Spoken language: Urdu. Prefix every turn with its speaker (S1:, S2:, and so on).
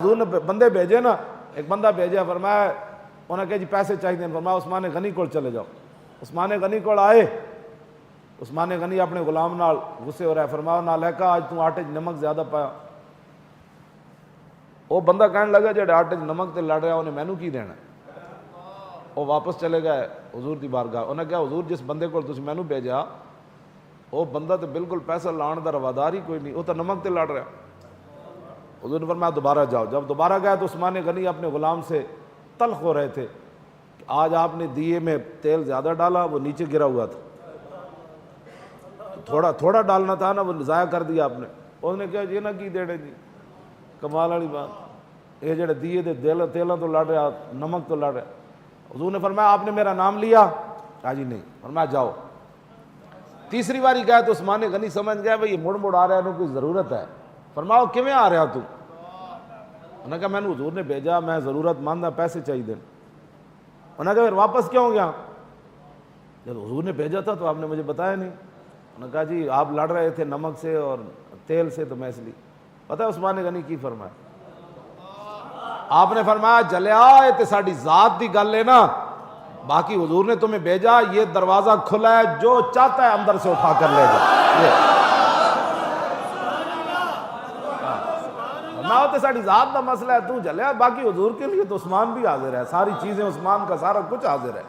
S1: حضور نے بندے بھیجے نا، ایک بندہ بھیجا، فرمایا انہوں نے کہا جی پیسے چاہیے، فرمایا عثمان غنی کو چلے جاؤ۔ عثمان غنی کو آئے، عثمان غنی اپنے غلام نال غصے ہو رہا ہے، فرمایا نالیکا آج تو آٹے نمک زیادہ پایا۔ وہ بندہ کہنے لگا جڑے آٹے نمک تے لڑ رہا انہیں مینوں کی دینا۔ وہ واپس چلے گئے حضور دی بارگاہ، انہوں نے کہا حضور جس بندے کو تسی مینوں بھیجا وہ بندہ تو بالکل پیسہ لان دا روادار ہی کوئی نہیں، وہ تو نمک تے لڑ رہا۔ حضور نے فرمایا دوبارہ جاؤ۔ جب دوبارہ گیا تو عثمان غنی اپنے غلام سے تلخ ہو رہے تھے کہ آج آپ نے دیے میں تیل زیادہ ڈالا، وہ نیچے گرا ہوا تھا، تھوڑا ڈالنا تھا نا، وہ ضائع کر دیا آپ نے۔ انہوں نے کہا یہ نہ کی دیڑے جی، کمال والی بات، یہ جڑے دیے دے تیلاں تو لڑ رہا، نمک تو لڑ رہا۔ حضور نے فرمایا آپ نے میرا نام لیا؟ کہا جی نہیں۔ فرمایا جاؤ۔ تیسری باری گیا تو عثمان غنی سمجھ گیا بھئی یہ مڑ آ رہا ہے، انہوں کوئی ضرورت ہے۔ فرمایا کیویں آ رہا تو؟ انہوں نے کہا میں نے حضور نے بھیجا، میں ضرورت مند ہوں، پیسے چاہیے دیں۔ انہوں نے کہا پھر واپس کیوں گیا؟ جب حضور نے بھیجا تھا تو آپ نے مجھے بتایا نہیں۔ انہوں نے کہا جی آپ لڑ رہے تھے نمک سے اور تیل سے، تو میں اس لیے۔ پتہ ہے عثمان غنی کی فرمایا؟ آپ نے فرمایا جلیا یہ تے ساڈی ذات دی گل ہے نا، باقی حضور نے تمہیں بھیجا، یہ دروازہ کھلا ہے، جو چاہتا ہے اندر سے اٹھا کر لے جا۔ نہ ہوتے ساڑی ذات دا مسئلہ ہے، تو جلیا، باقی حضور کے لیے تو عثمان بھی حاضر ہے، ساری چیزیں عثمان کا سارا کچھ حاضر ہے۔